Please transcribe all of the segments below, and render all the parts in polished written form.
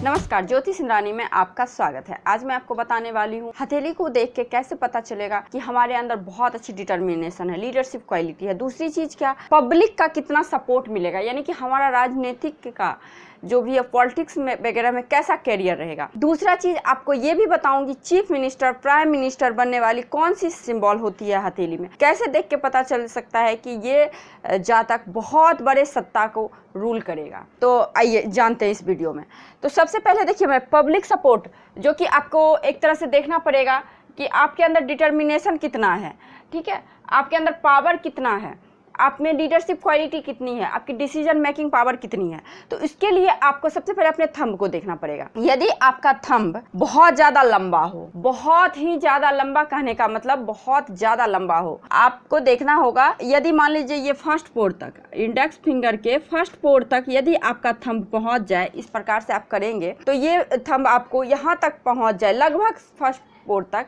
नमस्कार, ज्योति सिंधरानी में आपका स्वागत है। आज मैं आपको बताने वाली हूँ हथेली को देख के कैसे पता चलेगा कि हमारे अंदर बहुत अच्छी डिटर्मिनेशन है, लीडरशिप क्वालिटी है। दूसरी चीज क्या, पब्लिक का कितना सपोर्ट मिलेगा, यानी कि हमारा राजनीतिक का जो भी है पॉलिटिक्स में वगैरह में कैसा कैरियर रहेगा। दूसरा चीज आपको ये भी बताऊंगी चीफ मिनिस्टर, प्राइम मिनिस्टर बनने वाली कौन सी सिंबल होती है हथेली में, कैसे देख के पता चल सकता है कि ये जातक बहुत बड़े सत्ता को रूल करेगा। तो आइए जानते हैं इस वीडियो में। तो सबसे पहले देखिए, मैं पब्लिक सपोर्ट, जो कि आपको एक तरह से देखना पड़ेगा कि आपके अंदर डिटर्मिनेशन कितना है, ठीक है, आपके अंदर पावर कितना है, आप में लीडरशिप क्वालिटी कितनी है, आपकी डिसीजन मेकिंग पावर कितनी है। तो इसके लिए आपको सबसे पहले अपने थंब को देखना पड़ेगा। यदि आपका थंब बहुत ज्यादा लंबा हो, बहुत ही ज्यादा लंबा कहने का मतलब बहुत ज्यादा लंबा हो, आपको देखना होगा। यदि मान लीजिए ये फर्स्ट पोर तक, इंडेक्स फिंगर के फर्स्ट पोर तक यदि आपका थंब पहुंच जाए, इस प्रकार से आप करेंगे तो ये थंब आपको यहाँ तक पहुंच जाए, लगभग फर्स्ट पोर तक,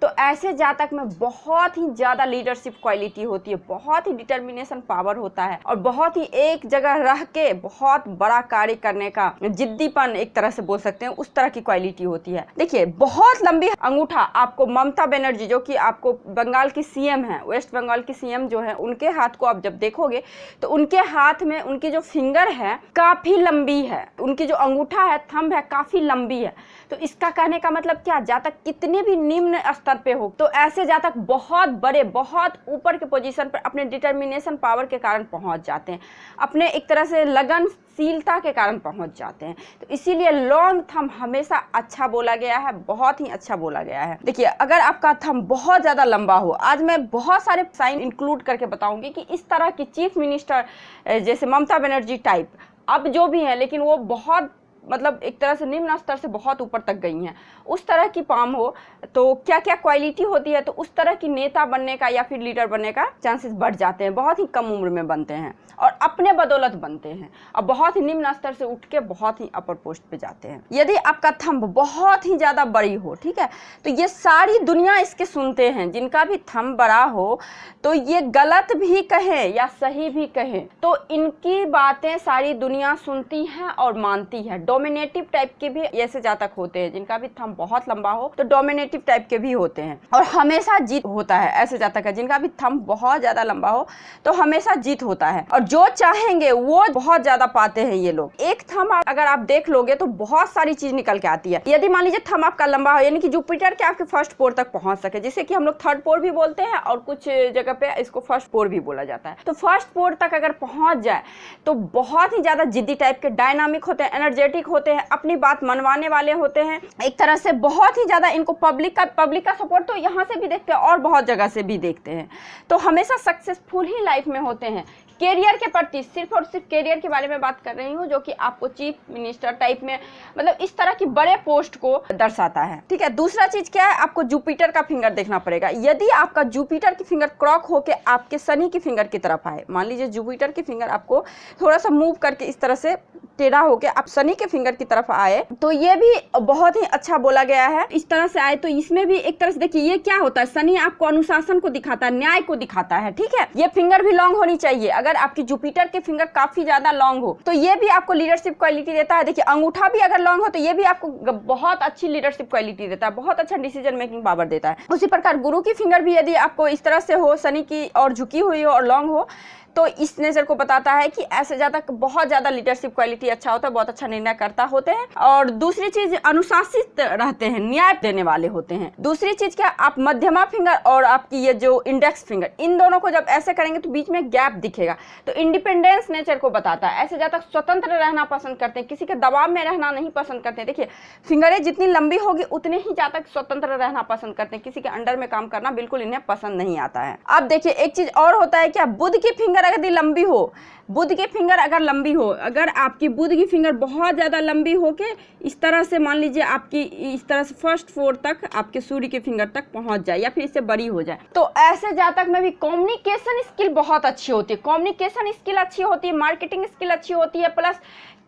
तो ऐसे जातक में बहुत ही ज़्यादा लीडरशिप क्वालिटी होती है, बहुत ही डिटर्मिनेशन पावर होता है और बहुत ही एक जगह रह के बहुत बड़ा कार्य करने का जिद्दीपन एक तरह से बोल सकते हैं, उस तरह की क्वालिटी होती है। देखिए, बहुत लंबी अंगूठा आपको ममता बनर्जी, जो कि आपको बंगाल की सीएम है, वेस्ट बंगाल की सीएम जो है, उनके हाथ को आप जब देखोगे तो उनके हाथ में उनकी जो फिंगर है काफ़ी लंबी है, उनकी जो अंगूठा है, थंब है, काफ़ी लंबी है। तो इसका कहने का मतलब क्या, जातक कितने भी निम्न स्तर पे हो तो ऐसे जातक बहुत बड़े, बहुत ऊपर के पोजीशन पर अपने डिटर्मिनेशन पावर के कारण पहुंच जाते हैं, अपने एक तरह से लगनशीलता के कारण पहुंच जाते हैं। तो इसीलिए लॉन्ग थंब हमेशा अच्छा बोला गया है, बहुत ही अच्छा बोला गया है। देखिए, अगर आपका थंब बहुत ज्यादा लंबा हो, आज मैं बहुत सारे साइन इंक्लूड करके बताऊंगी कि इस तरह की चीफ मिनिस्टर जैसे ममता बनर्जी टाइप अब जो भी है, लेकिन वो बहुत मतलब एक तरह से निम्न स्तर से बहुत ऊपर तक गई हैं, उस तरह की पाम हो तो क्या क्या क्वालिटी होती है, तो उस तरह की नेता बनने का या फिर लीडर बनने का चांसेस बढ़ जाते हैं। बहुत ही कम उम्र में बनते हैं और अपने बदौलत बनते हैं और बहुत ही निम्न स्तर से उठ के बहुत ही अपर पोस्ट पे जाते हैं। यदि आपका थंब बहुत ही ज़्यादा बड़ी हो, ठीक है, तो ये सारी दुनिया इसके सुनते हैं। जिनका भी थंब बड़ा हो तो ये गलत भी कहें या सही भी कहें तो इनकी बातें सारी दुनिया सुनती है और मानती है। डोमिनेटिव टाइप के भी ऐसे जातक होते हैं, जिनका भी थंब बहुत लंबा हो तो डोमिनेटिव टाइप के भी होते हैं और हमेशा जीत होता है। ऐसे जातक है जिनका भी थंब बहुत ज्यादा लंबा हो तो हमेशा जीत होता है और जो चाहेंगे वो बहुत ज्यादा पाते हैं ये लोग। एक थंब अगर आप देख लोगे तो बहुत सारी चीज निकल के आती है। यदि मान लीजिए थंब आपका लंबा हो, यानी कि जुपिटर के आपके फर्स्ट पोर तक पहुंच सके, जिसे कि हम लोग थर्ड पोर भी बोलते हैं और कुछ जगह पे इसको फर्स्ट पोर भी बोला जाता है। तो फर्स्ट पोर तक अगर पहुंच जाए तो बहुत ही ज्यादा जिद्दी टाइप के, डायनामिक होते हैं, एनर्जेटिक होते हैं, अपनी बात मनवाने वाले होते हैं। एक तरह से बहुत ही ज्यादा इनको पब्लिक का सपोर्ट तो यहाँ से भी देखते हैं और बहुत जगह से भी देखते हैं। तो हमेशा सक्सेसफुल ही लाइफ में होते हैं। कैरियर के प्रति सिर्फ और सिर्फ कैरियर के बारे में बात कर रही हूँ, जो कि आपको चीफ मिनिस्टर टाइप में मतलब इस तरह की बड़े पोस्ट को दर्शाता है, ठीक है। दूसरा चीज क्या है, आपको जुपिटर का फिंगर देखना पड़ेगा। यदि आपका जुपिटर की फिंगर क्रॉक होके आपके शनि की फिंगर की तरफ आए, मान लीजिए जुपिटर की फिंगर आपको थोड़ा सा मूव करके इस तरह से टेढ़ा होके आप शनि के फिंगर की तरफ आए तो ये भी बहुत ही अच्छा बोला गया है। इस तरह से आए तो इसमें भी एक तरह से देखिए ये क्या होता है, शनि आपको अनुशासन को दिखाता है, न्याय को दिखाता है, ठीक है। ये फिंगर भी लॉन्ग होनी चाहिए। अगर आपकी जुपिटर के फिंगर काफी ज्यादा लॉन्ग हो तो ये भी आपको लीडरशिप क्वालिटी देता है। देखिए, अंगूठा भी अगर लॉन्ग हो तो ये भी आपको बहुत अच्छी लीडरशिप क्वालिटी देता है, बहुत अच्छा डिसीजन मेकिंग पावर देता है। उसी प्रकार गुरु की फिंगर भी यदि आपको इस तरह से हो, शनि की और झुकी हुई हो और लॉन्ग हो, तो इस नेचर को बताता है कि ऐसे जातक बहुत ज्यादा लीडरशिप क्वालिटी अच्छा होता है, बहुत अच्छा निर्णय करता होते हैं। और दूसरी चीज, अनुशासित रहते हैं, न्याय देने वाले होते हैं। दूसरी चीज क्या, आप मध्यमा फिंगर और आपकी ये जो इंडेक्स फिंगर, इन दोनों को जब ऐसे करेंगे तो बीच में गैप दिखेगा, तो इंडिपेंडेंस नेचर को बताता है। ऐसे जातक स्वतंत्र रहना पसंद करते हैं, किसी के दबाव में रहना नहीं पसंद करते हैं। देखिए, फिंगरें जितनी लंबी होगी उतने ही जातक स्वतंत्र रहना पसंद करते हैं, किसी के अंडर में काम करना बिल्कुल इन्हें पसंद नहीं आता है। अब देखिए, एक चीज और होता है क्या, बुध की फिंगर अगर लंबी हो, बुध की फिंगर अगर लंबी हो, अगर आपकी बुध की फिंगर बहुत ज्यादा लंबी हो के इस तरह से मान लीजिए आपकी इस तरह से फर्स्ट फोर तक आपके सूर्य के फिंगर तक पहुंच जाए या फिर इससे बड़ी हो जाए, तो ऐसे जातक में भी कम्युनिकेशन स्किल बहुत अच्छी होती है। कम्युनिकेशन स्किल अच्छी होती है, मार्केटिंग स्किल अच्छी होती है, प्लस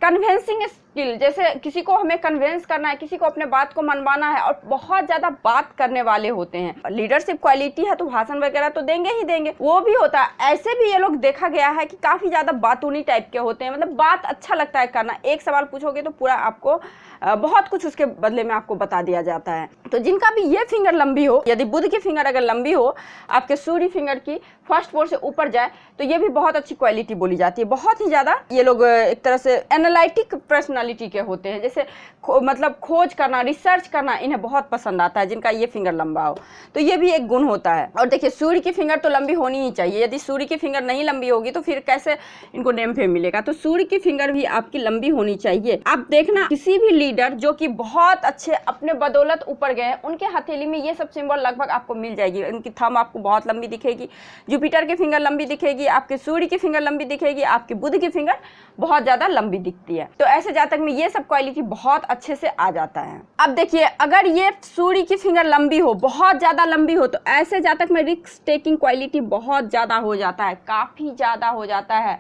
कन्विंसिंग स्किल, जैसे किसी को हमें कन्विंस करना है, किसी को अपने बात को मनवाना है, और बहुत ज्यादा बात करने वाले होते हैं। लीडरशिप क्वालिटी है तो भाषण वगैरह तो देंगे ही देंगे, वो भी होता है। ऐसे भी ये लोग देखा गया है कि काफी ज्यादा बातूनी टाइप के होते हैं, मतलब बात अच्छा लगता है करना। एक सवाल पूछोगे तो पूरा आपको बहुत कुछ उसके बदले में आपको बता दिया जाता है। तो जिनका भी ये फिंगर लंबी हो, यदि बुध की फिंगर अगर लंबी हो, आपके सूर्य फिंगर की फर्स्ट फोर से ऊपर जाए, तो ये भी बहुत अच्छी क्वालिटी बोली जाती है। बहुत ही ज्यादा ये लोग एक तरह से एनालिटिक पर्सनालिटी के होते हैं, जैसे मतलब खोज करना, रिसर्च करना इन्हें बहुत पसंद आता है, जिनका ये फिंगर लंबा हो। तो ये भी एक गुण होता है। और देखिए, सूर्य की फिंगर तो लंबी होनी ही चाहिए। यदि सूर्य की फिंगर नहीं लंबी होगी तो फिर कैसे इनको नेम फेम मिलेगा। तो सूर्य की फिंगर भी आपकी लंबी होनी चाहिए। आप देखना, किसी भी लीडर जो कि बहुत अच्छे अपने बदौलत ऊपर गए हैं, उनके हथेली में ये सब सिंबल लगभग आपको मिल जाएगी। उनकी थंब आपको बहुत लंबी दिखेगी, जुपिटर की फिंगर लंबी दिखेगी, आपके सूर्य की फिंगर लंबी दिखेगी, आपकी बुध की फिंगर बहुत ज्यादा लंबी दिखती है। तो ऐसे जातक में ये सब क्वालिटी बहुत अच्छे से आ जाता है। अब देखिए, अगर ये सूर्य की फिंगर लंबी हो, बहुत ज्यादा लंबी हो, तो ऐसे जातक में रिस्क टेकिंग क्वालिटी बहुत ज्यादा हो जाता है, काफी ज्यादा हो जाता है।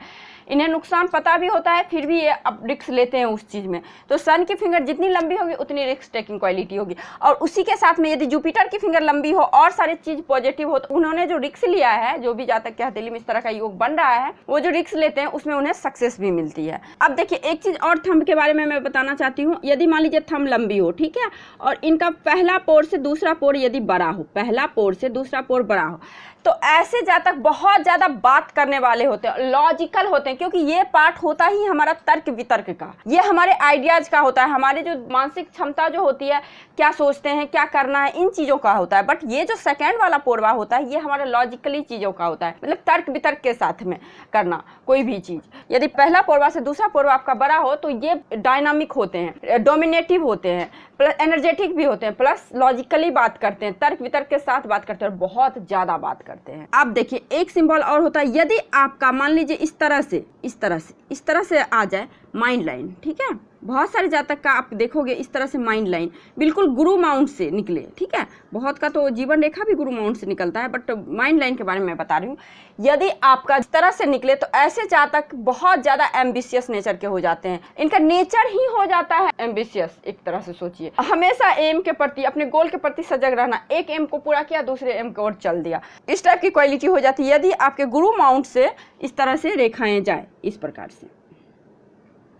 इन्हें नुकसान पता भी होता है, फिर भी ये अब रिस्क लेते हैं उस चीज में। तो सन की फिंगर जितनी लंबी होगी उतनी रिस्क टेकिंग क्वालिटी होगी। और उसी के साथ में यदि जुपिटर की फिंगर लंबी हो और सारी चीज पॉजिटिव हो, तो उन्होंने जो रिस्क लिया है, जो भी जातक के हथेली में इस तरह का योग बन रहा है, वो जो रिस्क लेते हैं उसमें उन्हें सक्सेस भी मिलती है। अब देखिए, एक चीज और थंब के बारे में मैं बताना चाहती हूँ। यदि मान लीजिए थंब लंबी हो, ठीक है, और इनका पहला पोर से दूसरा पोर यदि बड़ा हो, पहला पोर से दूसरा पोर बड़ा हो, तो ऐसे जातक बहुत ज्यादा बात करने वाले होते हैं, लॉजिकल होते हैं, क्योंकि ये पार्ट होता ही हमारा तर्क वितर्क का, ये हमारे आइडियाज का होता है, हमारे जो मानसिक क्षमता जो होती है, क्या सोचते हैं, क्या करना है, इन चीजों का होता है। बट ये जो सेकेंड वाला पोरवा होता है, ये हमारे लॉजिकली चीजों का होता है, मतलब तर्क वितर्क के साथ में करना कोई भी चीज। यदि पहला पोरवा से दूसरा पोरवा आपका बड़ा हो, तो ये डायनामिक होते हैं, डोमिनेटिव होते हैं, प्लस एनर्जेटिक भी होते हैं, प्लस लॉजिकली बात करते हैं, तर्क वितर्क के साथ बात करते हैं, और बहुत ज्यादा बात करते हैं। आप देखिए, एक सिंबल और होता है। यदि आपका मान लीजिए इस तरह से आ जाए माइंड लाइन, ठीक है, बहुत सारे जातक का आप देखोगे इस तरह से माइंड लाइन बिल्कुल गुरु माउंट से निकले, ठीक है, बहुत का तो जीवन रेखा भी गुरु माउंट से निकलता है, बट माइंड लाइन के बारे में मैं बता रही हूँ। यदि आपका इस तरह से निकले, तो ऐसे जातक बहुत ज्यादा एम्बिशियस नेचर के हो जाते हैं। इनका नेचर ही हो जाता है एम्बिशियस, एक तरह से सोचिए, हमेशा एम के प्रति, अपने गोल के प्रति सजग रहना, एक एम को पूरा किया, दूसरे एम को और चल दिया, इस टाइप की क्वालिटी हो जाती है। यदि आपके गुरु माउंट से इस तरह से रेखाएं जाए, इस प्रकार से,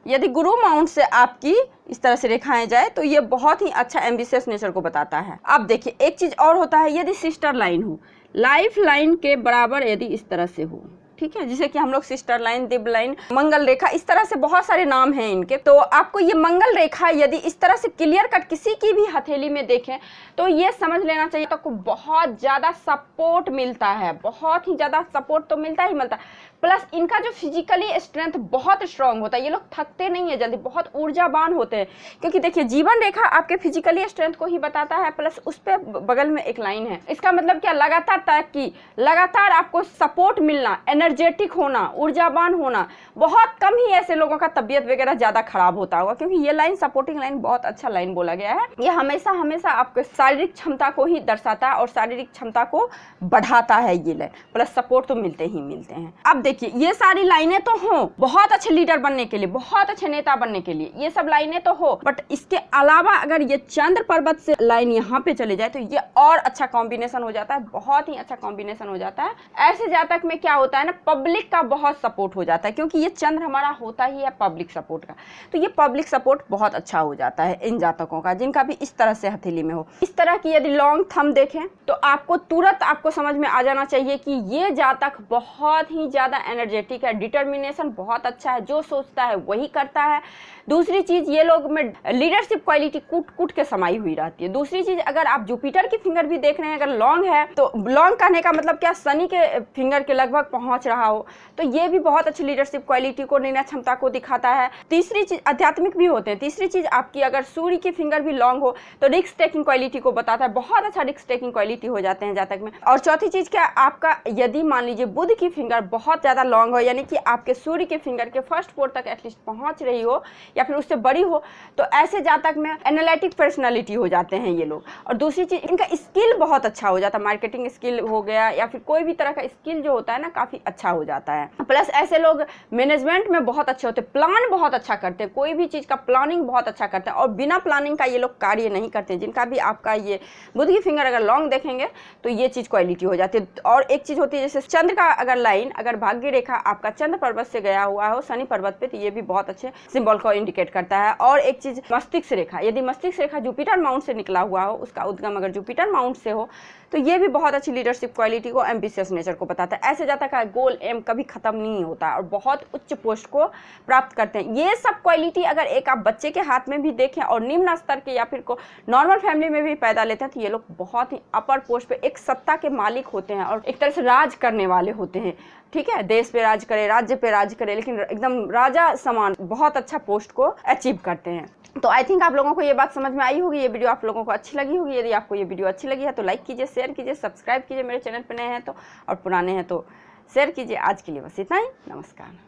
यदि गुरु माउंट से आपकी इस तरह से रेखाएं जाए, तो ये बहुत ही अच्छा एम्बिशियस नेचर को बताता है। अब देखिए, एक चीज और होता है, यदि सिस्टर लाइन हो, लाइफ लाइन के बराबर यदि इस तरह से हो, ठीक है, जिसे कि हम लोग सिस्टर लाइन, दिव्य लाइन, मंगल रेखा, इस तरह से बहुत सारे नाम हैं इनके। तो आपको ये मंगल रेखा यदि इस तरह से क्लियर कट किसी की भी हथेली में देखें, तो ये समझ लेना चाहिए तो आपको बहुत ज्यादा सपोर्ट मिलता है, बहुत ही ज्यादा सपोर्ट तो मिलता ही मिलता है। प्लस इनका जो फिजिकली स्ट्रेंथ बहुत स्ट्रांग होता है, ये लोग थकते नहीं है जल्दी, बहुत ऊर्जावान होते हैं। क्योंकि देखिए, जीवन रेखा आपके फिजिकली स्ट्रेंथ को ही बताता है, प्लस उस पे बगल में एक लाइन है। इसका मतलब क्या, लगातार तरक्की, लगातार आपको सपोर्ट मिलना, एनर्जेटिक होना, ऊर्जावान होना। बहुत कम ही ऐसे लोगों का तबियत वगैरह ज्यादा खराब होता होगा, क्योंकि ये लाइन सपोर्टिंग लाइन बहुत अच्छा लाइन बोला गया है। ये हमेशा हमेशा आपके शारीरिक क्षमता को ही दर्शाता है और शारीरिक क्षमता को बढ़ाता है ये लाइन, प्लस सपोर्ट तो मिलते ही मिलते हैं। अब देखिए, ये सारी लाइनें तो हो बहुत अच्छे लीडर बनने के लिए, बहुत अच्छे नेता बनने के लिए, ये सब लाइनें तो हो, बट इसके अलावा अगर ये चंद्र पर्वत से लाइन यहाँ पे चले जाए, तो ये और अच्छा कॉम्बिनेशन हो जाता है, बहुत ही अच्छा कॉम्बिनेशन हो जाता है। ऐसे जातक में क्या होता है ना, पब्लिक का बहुत सपोर्ट हो जाता है, क्योंकि ये चंद्र हमारा होता ही है पब्लिक सपोर्ट का, तो ये पब्लिक सपोर्ट बहुत अच्छा हो जाता है इन जातकों का, जिनका भी इस तरह से हथेली में हो। इस तरह की यदि लॉन्ग थंब देखें, तो आपको तुरंत आपको समझ में आ जाना चाहिए कि ये जातक बहुत ही ज्यादा एनर्जेटिक है, डिटर्मिनेशन बहुत अच्छा है, जो सोचता है वही करता है। दूसरी चीज, ये लोग में लीडरशिप क्वालिटी कूट कूट के समाई हुई रहती है। दूसरी चीज, अगर आप जुपिटर की फिंगर भी देख रहे हैं, अगर लॉन्ग है, तो लॉन्ग कहने का मतलब क्या, शनि के फिंगर के लगभग पहुंच रहा हो, तो ये भी बहुत अच्छी लीडरशिप क्वालिटी को, निर्णय क्षमता को दिखाता है। तीसरी चीज, आध्यात्मिक भी होते हैं। तीसरी चीज, आपकी अगर सूर्य की फिंगर भी लॉन्ग हो, तो रिस्क टेकिंग क्वालिटी को बताता है, बहुत अच्छा रिस्क टेकिंग क्वालिटी हो जाते हैं जातक में। और चौथी चीज क्या, आपका यदि मान लीजिए बुध की फिंगर बहुत ज़्यादा लॉन्ग हो, यानी कि आपके सूर्य के फिंगर के फर्स्ट पोर तक एटलीस्ट पहुंच रही हो या फिर उससे बड़ी हो, तो ऐसे जातक में एनालिटिक पर्सनालिटी हो जाते हैं ये लोग। और दूसरी चीज़, इनका स्किल बहुत अच्छा हो जाता है, मार्केटिंग स्किल हो गया या फिर कोई भी तरह का स्किल जो होता है ना काफ़ी अच्छा हो जाता है। प्लस ऐसे लोग मैनेजमेंट में बहुत अच्छे होते हैं, प्लान बहुत अच्छा करते हैं, कोई भी चीज़ का प्लानिंग बहुत अच्छा करते हैं और बिना प्लानिंग का ये लोग कार्य नहीं करते। जिनका भी आपका ये बुध की फिंगर अगर लॉन्ग देखेंगे तो ये चीज़ क्वालिटी हो जाती है। और एक चीज़ होती है जैसे चंद्र का अगर लाइन, अगर भाग्य रेखा आपका चंद्र पर्वत से गया हुआ हो शनि पर्वत पे, तो ये भी बहुत अच्छे सिंबल को इंडिकेट करता है। और एक चीज़ मस्तिष्क रेखा, यदि मस्तिष्क रेखा जुपिटर माउंट से निकला हुआ हो, उसका उद्गम अगर जुपिटर माउंट से हो, तो ये भी बहुत अच्छी लीडरशिप क्वालिटी को, एम्बिशियस नेचर को बताता है। ऐसे जाता का गोल एम कभी खत्म नहीं होता और बहुत उच्च पोस्ट को प्राप्त करते हैं। ये सब क्वालिटी अगर एक आप बच्चे के हाथ में भी देखें और निम्न स्तर के या फिर को नॉर्मल फैमिली में भी पैदा लेते हैं, तो ये लोग बहुत ही अपर पोस्ट पे एक सत्ता के मालिक होते हैं और एक तरह से राज करने वाले होते हैं। ठीक है, देश पे राज करे, राज्य पे राज करे, लेकिन एकदम राजा समान बहुत अच्छा पोस्ट को अचीव करते हैं। तो आई थिंक आप लोगों को ये बात समझ में आई होगी, ये वीडियो आप लोगों को अच्छी लगी होगी। यदि आपको ये वीडियो अच्छी लगी है तो लाइक कीजिए, शेयर कीजिए, सब्सक्राइब कीजिए मेरे चैनल पर नए हैं तो, और पुराने हैं तो शेयर कीजिए। आज के लिए बस इतना ही, नमस्कार।